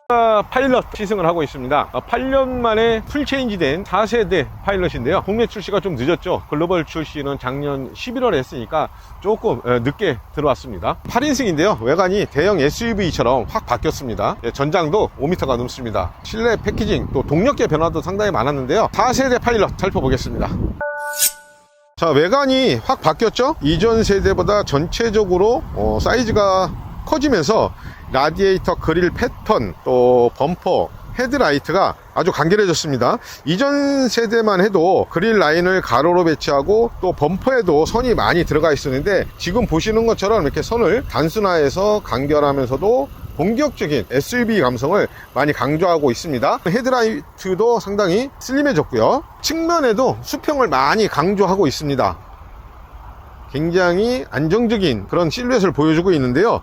파일럿 시승을 하고 있습니다. 8년 만에 풀체인지된 4세대 파일럿인데요. 국내 출시가 좀 늦었죠. 글로벌 출시는 작년 11월에 했으니까 조금 늦게 들어왔습니다. 8인승인데요. 외관이 대형 SUV처럼 확 바뀌었습니다. 전장도 5m가 넘습니다. 실내 패키징 또 동력계 변화도 상당히 많았는데요. 4세대 파일럿 살펴보겠습니다. 자, 외관이 확 바뀌었죠. 이전 세대보다 전체적으로 사이즈가 커지면서 라디에이터 그릴 패턴, 또 범퍼, 헤드라이트가 아주 간결해졌습니다. 이전 세대만 해도 그릴 라인을 가로로 배치하고 또 범퍼에도 선이 많이 들어가 있었는데, 지금 보시는 것처럼 이렇게 선을 단순화해서 간결하면서도 본격적인 SUV 감성을 많이 강조하고 있습니다. 헤드라이트도 상당히 슬림해졌고요. 측면에도 수평을 많이 강조하고 있습니다. 굉장히 안정적인 그런 실루엣을 보여주고 있는데요.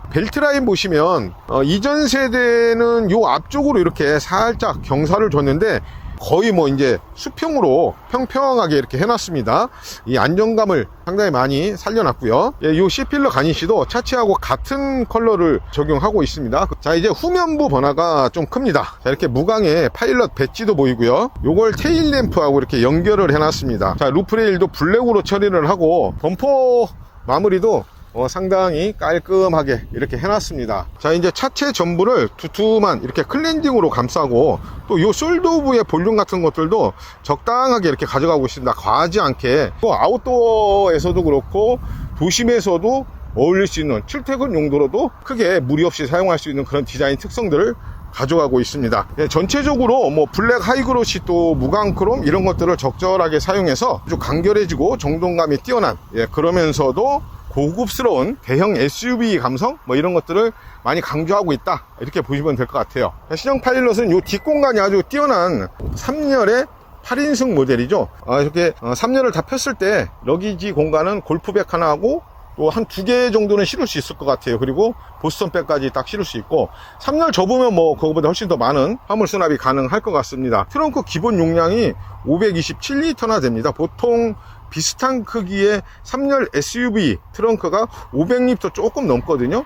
벨트 라인 보시면 이전 세대는 요 앞쪽으로 이렇게 살짝 경사를 줬는데, 거의 뭐 이제 수평으로 평평하게 이렇게 해놨습니다. 이 안정감을 상당히 많이 살려놨고요. 요 C필러 가니쉬도 차체하고 같은 컬러를 적용하고 있습니다. 자, 이제 후면부 변화가 좀 큽니다. 자, 이렇게 무광의 파일럿 배지도 보이고요. 요걸 테일 램프하고 이렇게 연결을 해놨습니다. 자, 루프레일도 블랙으로 처리를 하고 범퍼 마무리도 상당히 깔끔하게 이렇게 해놨습니다. 자, 이제 차체 전부를 두툼한 이렇게 클렌징으로 감싸고, 또 요 솔더부의 볼륨 같은 것들도 적당하게 이렇게 가져가고 있습니다. 과하지 않게. 또 아웃도어에서도 그렇고 도심에서도 어울릴 수 있는 출퇴근 용도로도 크게 무리 없이 사용할 수 있는 그런 디자인 특성들을 가져가고 있습니다. 전체적으로 뭐 블랙 하이그로시 또 무광 크롬 이런 것들을 적절하게 사용해서 아주 간결해지고 정돈감이 뛰어난, 그러면서도 고급스러운 대형 SUV 감성 뭐 이런 것들을 많이 강조하고 있다, 이렇게 보시면 될 것 같아요. 신형 파일럿은 이 뒷공간이 아주 뛰어난 3열의 8인승 모델이죠. 이렇게 3열을 다 폈을 때 러기지 공간은 골프백 하나 하고 또 한 2개 정도는 실을 수 있을 것 같아요. 그리고 보스턴백까지 딱 실을 수 있고, 3열 접으면 뭐 그거보다 훨씬 더 많은 화물 수납이 가능할 것 같습니다. 트렁크 기본 용량이 527리터나 됩니다. 보통 비슷한 크기의 3열 SUV 트렁크가 500리터 조금 넘거든요.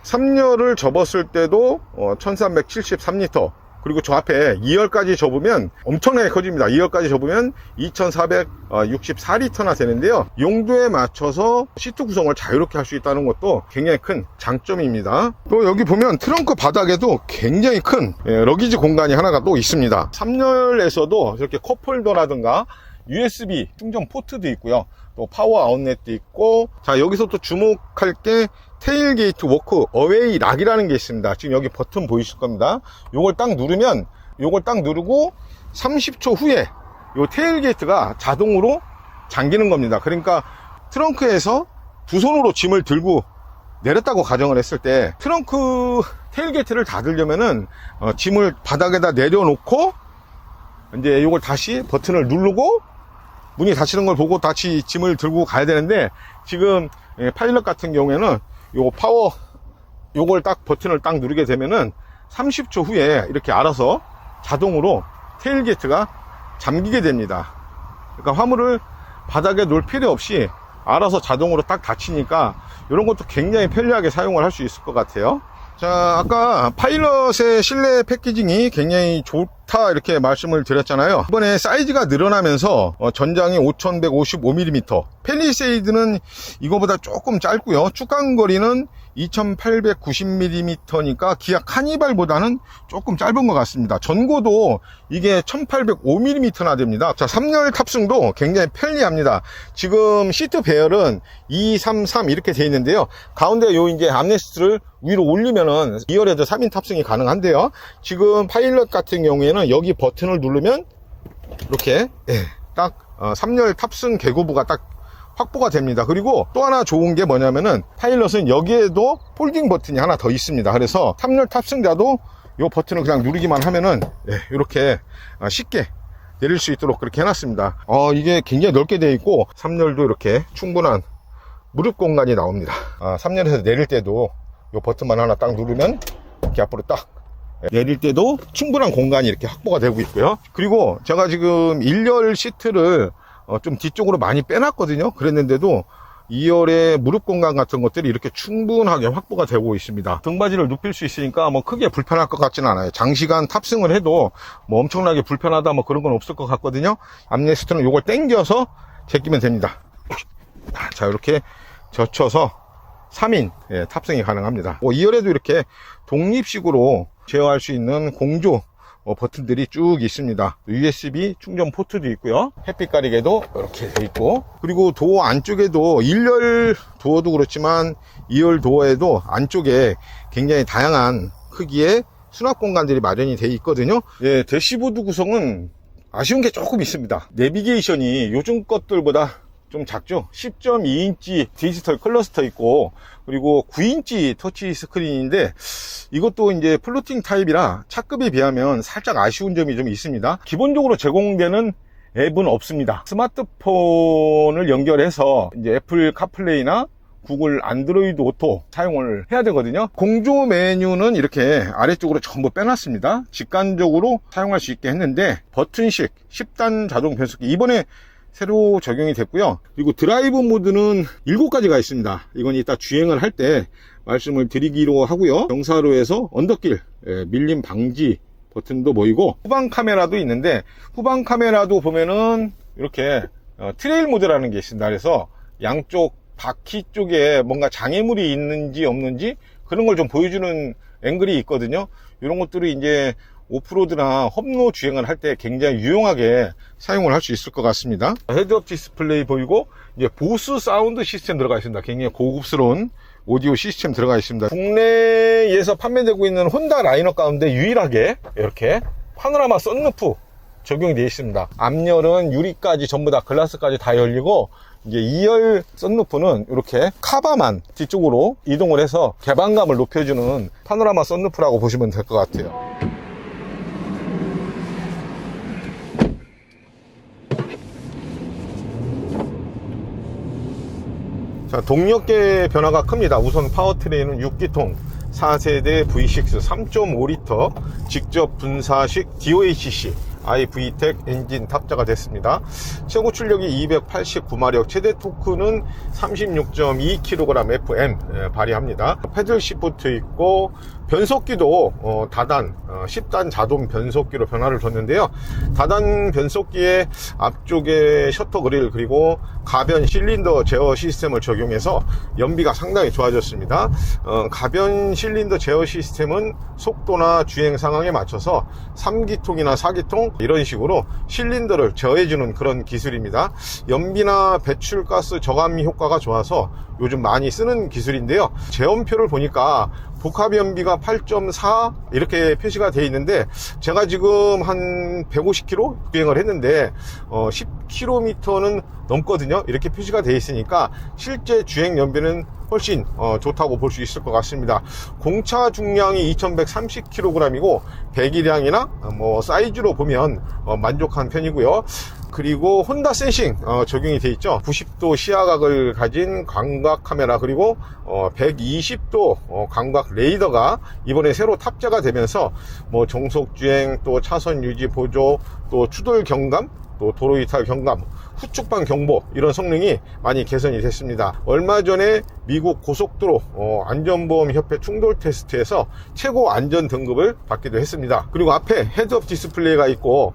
3열을 접었을 때도 1373리터, 그리고 저 앞에 2열까지 접으면 엄청나게 커집니다. 2열까지 접으면 2464리터나 되는데요. 용도에 맞춰서 시트 구성을 자유롭게 할 수 있다는 것도 굉장히 큰 장점입니다. 또 여기 보면 트렁크 바닥에도 굉장히 큰 러기지 공간이 하나가 또 있습니다. 3열에서도 이렇게 컵홀더라든가 USB 충전 포트도 있고요. 또 파워 아웃렛도 있고, 자, 여기서 또 주목할 게 테일게이트 워크 어웨이 락이라는 게 있습니다. 지금 여기 버튼 보이실 겁니다. 요걸 딱 누르면, 요걸 딱 누르고 30초 후에 요 테일게이트가 자동으로 잠기는 겁니다. 그러니까 트렁크에서 두 손으로 짐을 들고 내렸다고 가정을 했을 때, 트렁크 테일게이트를 닫으려면은 짐을 바닥에다 내려놓고 이제 요걸 다시 버튼을 누르고 문이 닫히는 걸 보고 다시 짐을 들고 가야 되는데, 지금 파일럿 같은 경우에는 요 파워, 요걸 딱 버튼을 딱 누르게 되면은 30초 후에 이렇게 알아서 자동으로 테일게이트가 잠기게 됩니다. 그러니까 화물을 바닥에 놓을 필요 없이 알아서 자동으로 딱 닫히니까 이런 것도 굉장히 편리하게 사용을 할 수 있을 것 같아요. 자, 아까 파일럿의 실내 패키징이 굉장히 좋다 이렇게 말씀을 드렸잖아요. 이번에 사이즈가 늘어나면서 전장이 5155mm, 펠리세이드는 이거보다 조금 짧고요. 축간거리는 2890mm니까 기아 카니발보다는 조금 짧은 것 같습니다. 전고도 이게 1805mm나 됩니다. 자, 3열 탑승도 굉장히 편리합니다. 지금 시트 배열은 2, 3, 3 이렇게 되어 있는데요. 가운데 요 이제 암레스트를 위로 올리면은 2열에도 3인 탑승이 가능한데요. 지금 파일럿 같은 경우에는 여기 버튼을 누르면 이렇게 딱 3열 탑승 계고부가 딱 확보가 됩니다. 그리고 또 하나 좋은 게 뭐냐면은 파일럿은 여기에도 폴딩 버튼이 하나 더 있습니다. 그래서 3열 탑승자도 이 버튼을 그냥 누르기만 하면은 이렇게 쉽게 내릴 수 있도록 그렇게 해놨습니다. 이게 굉장히 넓게 되어 있고 3열도 이렇게 충분한 무릎 공간이 나옵니다. 3열에서 내릴 때도 이 버튼만 하나 딱 누르면 이렇게 앞으로 딱 내릴 때도 충분한 공간이 이렇게 확보가 되고 있고요. 그리고 제가 지금 1열 시트를 좀 뒤쪽으로 많이 빼놨거든요. 그랬는데도 2열의 무릎 공간 같은 것들이 이렇게 충분하게 확보가 되고 있습니다. 등받이를 눕힐 수 있으니까 뭐 크게 불편할 것 같지는 않아요. 장시간 탑승을 해도 뭐 엄청나게 불편하다 뭐 그런 건 없을 것 같거든요. 암레스트는 요걸 당겨서 제끼면 됩니다. 자, 이렇게 젖혀서 3인 탑승이 가능합니다. 2열에도 이렇게 독립식으로 제어할 수 있는 공조 버튼들이 쭉 있습니다. USB 충전 포트도 있고요. 햇빛 가리개도 이렇게 돼 있고, 그리고 도어 안쪽에도 1열 도어도 그렇지만 2열 도어에도 안쪽에 굉장히 다양한 크기의 수납 공간들이 마련이 돼 있거든요. 예, 대시보드 구성은 아쉬운 게 조금 있습니다. 내비게이션이 요즘 것들보다 좀 작죠. 10.2인치 디지털 클러스터 있고, 그리고 9인치 터치 스크린인데 이것도 이제 플로팅 타입이라 차급에 비하면 살짝 아쉬운 점이 좀 있습니다. 기본적으로 제공되는 앱은 없습니다. 스마트폰을 연결해서 이제 애플 카플레이나 구글 안드로이드 오토 사용을 해야 되거든요. 공조 메뉴는 이렇게 아래쪽으로 전부 빼놨습니다. 직관적으로 사용할 수 있게 했는데, 버튼식 10단 자동 변속기 이번에 새로 적용이 됐고요. 그리고 드라이브 모드는 7가지가 있습니다. 이건 이따 주행을 할 때 말씀을 드리기로 하고요. 경사로에서 언덕길 밀림 방지 버튼도 보이고, 후방 카메라도 있는데, 후방 카메라도 보면은 이렇게 트레일 모드라는 게 있습니다. 그래서 양쪽 바퀴 쪽에 뭔가 장애물이 있는지 없는지 그런 걸 좀 보여주는 앵글이 있거든요. 이런 것들이 이제 오프로드나 험로 주행을 할 때 굉장히 유용하게 사용을 할 수 있을 것 같습니다. 헤드업 디스플레이 보이고, 이제 보스 사운드 시스템 들어가 있습니다. 굉장히 고급스러운 오디오 시스템 들어가 있습니다. 국내에서 판매되고 있는 혼다 라인업 가운데 유일하게 이렇게 파노라마 썬루프 적용이 되어 있습니다. 앞열은 유리까지 전부 다 글라스까지 다 열리고, 이제 2열 썬루프는 이렇게 카바만 뒤쪽으로 이동을 해서 개방감을 높여주는 파노라마 썬루프라고 보시면 될 것 같아요. 자, 동력계 변화가 큽니다. 우선 파워트레인은 6기통 4세대 V6 3.5리터 직접 분사식 DOHC iVTEC 엔진 탑재가 됐습니다. 최고 출력이 289마력, 최대 토크는 36.2kg FM 발휘합니다. 패들 시프트 있고, 변속기도 다단 10단 자동 변속기로 변화를 줬는데요. 다단 변속기에 앞쪽에 셔터 그릴 그리고 가변 실린더 제어 시스템을 적용해서 연비가 상당히 좋아졌습니다. 가변 실린더 제어 시스템은 속도나 주행 상황에 맞춰서 3기통이나 4기통 이런 식으로 실린더를 제어해주는 그런 기술입니다. 연비나 배출가스 저감이 효과가 좋아서 요즘 많이 쓰는 기술인데요. 제원표를 보니까 복합 연비가 8.4 이렇게 표시가 되어 있는데, 제가 지금 한 150km 주행을 했는데 10km는 넘거든요. 이렇게 표시가 되어 있으니까 실제 주행 연비는 훨씬 좋다고 볼 수 있을 것 같습니다. 공차 중량이 2130kg이고 배기량이나 뭐 사이즈로 보면 만족한 편이고요. 그리고 혼다 센싱 적용이 되어 있죠. 90도 시야각을 가진 광각 카메라, 그리고 120도 광각 레이더가 이번에 새로 탑재가 되면서 뭐 정속주행, 또 차선 유지 보조, 또 추돌 경감, 또 도로 이탈 경감, 후측방 경보, 이런 성능이 많이 개선이 됐습니다. 얼마 전에 미국 고속도로 안전보험협회 충돌 테스트에서 최고 안전 등급을 받기도 했습니다. 그리고 앞에 헤드업 디스플레이가 있고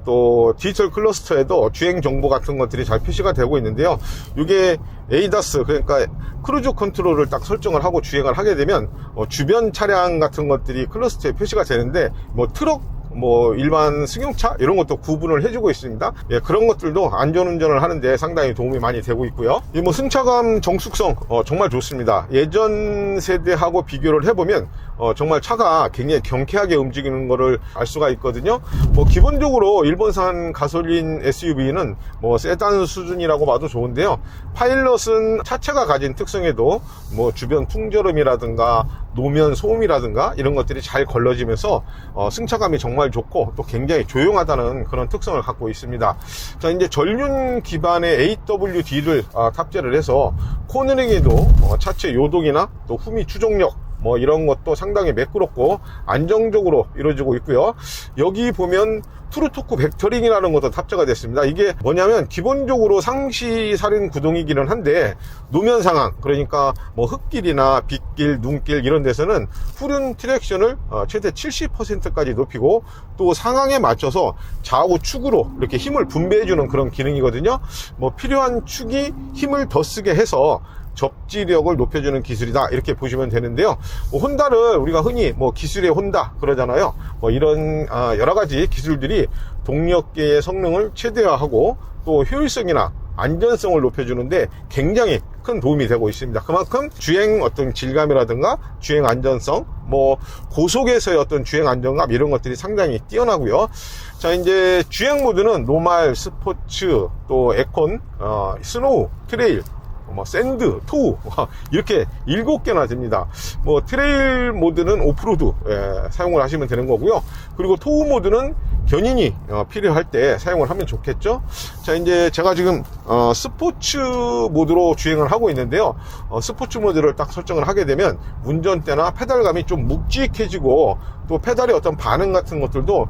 또 디지털 클러스터에도 주행 정보 같은 것들이 잘 표시가 되고 있는데요. 이게 에이다스, 그러니까 크루즈 컨트롤을 딱 설정을 하고 주행을 하게 되면 주변 차량 같은 것들이 클러스터에 표시가 되는데, 뭐 트럭, 뭐 일반 승용차 이런 것도 구분을 해주고 있습니다. 예, 그런 것들도 안전운전을 하는데 상당히 도움이 많이 되고 있고요. 이 뭐 승차감 정숙성 정말 좋습니다. 예전 세대하고 비교를 해보면 정말 차가 굉장히 경쾌하게 움직이는 거를 알 수가 있거든요. 뭐 기본적으로 일본산 가솔린 SUV는 뭐 세단 수준이라고 봐도 좋은데요. 파일럿은 차체가 가진 특성에도 뭐 주변 풍절음이라든가 노면 소음이라든가 이런 것들이 잘 걸러지면서 승차감이 정말 좋고 또 굉장히 조용하다는 그런 특성을 갖고 있습니다. 자, 이제 전륜 기반의 AWD를 탑재를 해서 코너링에도 차체 요동이나 또 후미 추종력, 뭐 이런 것도 상당히 매끄럽고 안정적으로 이루어지고 있고요. 여기 보면 트루토크 벡터링이라는 것도 탑재가 됐습니다. 이게 뭐냐면 기본적으로 상시 살인 구동이기는 한데 노면 상황, 그러니까 뭐 흙길이나 빗길, 눈길 이런 데서는 후륜 트랙션을 최대 70%까지 높이고 또 상황에 맞춰서 좌우 축으로 이렇게 힘을 분배해주는 그런 기능이거든요. 뭐 필요한 축이 힘을 더 쓰게 해서 접지력을 높여주는 기술이다, 이렇게 보시면 되는데요. 뭐 혼다를 우리가 흔히 뭐 기술의 혼다 그러잖아요. 뭐 이런 여러 가지 기술들이 동력계의 성능을 최대화하고 또 효율성이나 안전성을 높여주는데 굉장히 큰 도움이 되고 있습니다. 그만큼 주행 어떤 질감이라든가 주행 안전성, 뭐 고속에서의 어떤 주행 안정감 이런 것들이 상당히 뛰어나고요. 자, 이제 주행 모드는 노말, 스포츠, 또 에콘, 스노우, 트레일, 뭐 샌드, 토우 이렇게 7개나 됩니다. 뭐 트레일 모드는 오프로드 사용을 하시면 되는 거고요. 그리고 토우 모드는 견인이 필요할 때 사용을 하면 좋겠죠. 자, 이제 제가 지금 스포츠 모드로 주행을 하고 있는데요. 스포츠 모드를 딱 설정을 하게 되면 운전대나 페달감이 좀 묵직해지고 또 페달의 어떤 반응 같은 것들도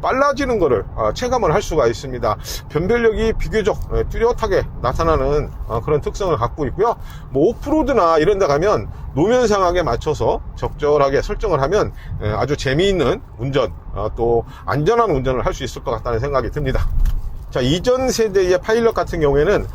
빨라지는 거를 체감을 할 수가 있습니다. 변별력이 비교적 뚜렷하게 나타나는 그런 특성을 갖고 있고요. 뭐 오프로드나 이런 데 가면 노면 상황에 맞춰서 적절하게 설정을 하면 아주 재미있는 운전, 또 안전한 운전을 할 수 있을 것 같다는 생각이 듭니다. 자, 이전 세대의 파일럿 같은 경우에는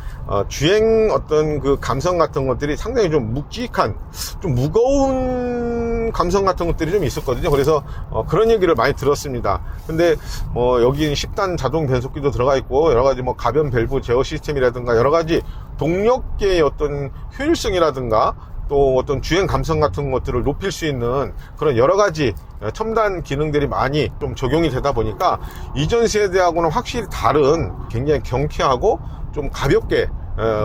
주행 어떤 그 감성 같은 것들이 상당히 좀 묵직한, 좀 무거운 감성 같은 것들이 좀 있었거든요. 그래서 그런 얘기를 많이 들었습니다. 근데 뭐 여기는 10단 자동 변속기도 들어가 있고 여러 가지 뭐 가변 밸브 제어 시스템이라든가 여러 가지 동력계의 어떤 효율성이라든가 또 어떤 주행 감성 같은 것들을 높일 수 있는 그런 여러 가지 첨단 기능들이 많이 좀 적용이 되다 보니까 이전 세대하고는 확실히 다른 굉장히 경쾌하고 좀 가볍게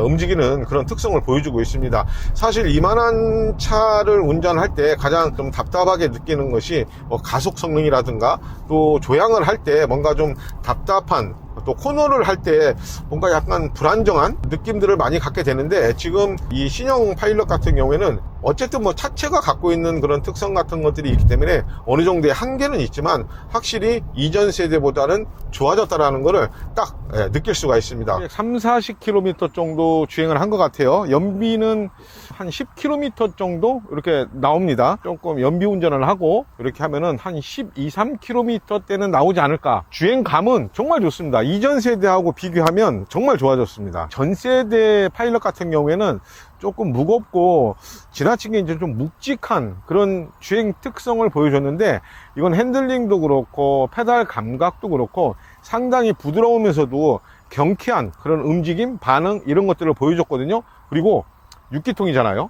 움직이는 그런 특성을 보여주고 있습니다. 사실 이만한 차를 운전할 때 가장 좀 답답하게 느끼는 것이 가속 성능이라든가 또 조향을 할 때 뭔가 좀 답답한, 또 코너를 할 때 뭔가 약간 불안정한 느낌들을 많이 갖게 되는데, 지금 이 신형 파일럿 같은 경우에는 어쨌든 뭐 차체가 갖고 있는 그런 특성 같은 것들이 있기 때문에 어느 정도의 한계는 있지만 확실히 이전 세대보다는 좋아졌다라는 거를 딱 느낄 수가 있습니다. 30-40km 정도 주행을 한 것 같아요. 연비는 한 10km 정도 이렇게 나옵니다. 조금 연비 운전을 하고 이렇게 하면은 한 12-13km 대는 나오지 않을까. 주행감은 정말 좋습니다. 이전 세대하고 비교하면 정말 좋아졌습니다. 전 세대 파일럿 같은 경우에는 조금 무겁고 지나치게 이제 좀 묵직한 그런 주행 특성을 보여줬는데, 이건 핸들링도 그렇고 페달 감각도 그렇고 상당히 부드러우면서도 경쾌한 그런 움직임, 반응 이런 것들을 보여줬거든요. 그리고 6기통이잖아요.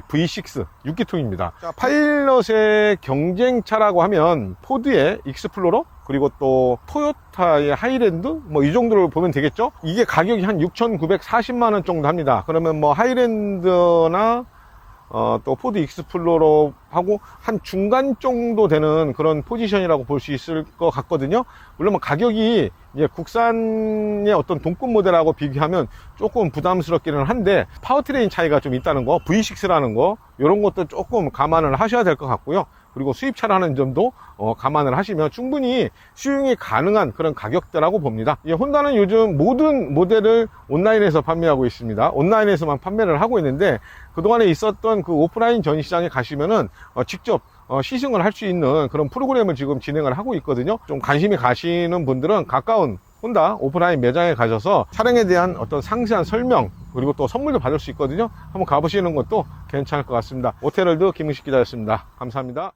V6 6기통입니다. 자, 파일럿의 경쟁차라고 하면 포드의 익스플로러, 그리고 또 토요타의 하이랜드, 뭐 이 정도를 보면 되겠죠. 이게 가격이 한 6,940만원 정도 합니다. 그러면 뭐 하이랜드나 또 포드 익스플로러하고 한 중간 정도 되는 그런 포지션이라고 볼 수 있을 것 같거든요. 물론 뭐 가격이 이제 국산의 어떤 동급 모델하고 비교하면 조금 부담스럽기는 한데 파워트레인 차이가 좀 있다는 거, V6라는 거, 이런 것도 조금 감안을 하셔야 될 것 같고요. 그리고 수입차라는 점도 감안을 하시면 충분히 수용이 가능한 그런 가격대라고 봅니다. 혼다는 요즘 모든 모델을 온라인에서 판매하고 있습니다. 온라인에서만 판매를 하고 있는데, 그동안에 있었던 그 오프라인 전시장에 가시면은 직접 시승을 할 수 있는 그런 프로그램을 지금 진행을 하고 있거든요. 좀 관심이 가시는 분들은 가까운 혼다 오프라인 매장에 가셔서 차량에 대한 어떤 상세한 설명, 그리고 또 선물도 받을 수 있거든요. 한번 가보시는 것도 괜찮을 것 같습니다. 오테럴드 김은식 기자였습니다. 감사합니다.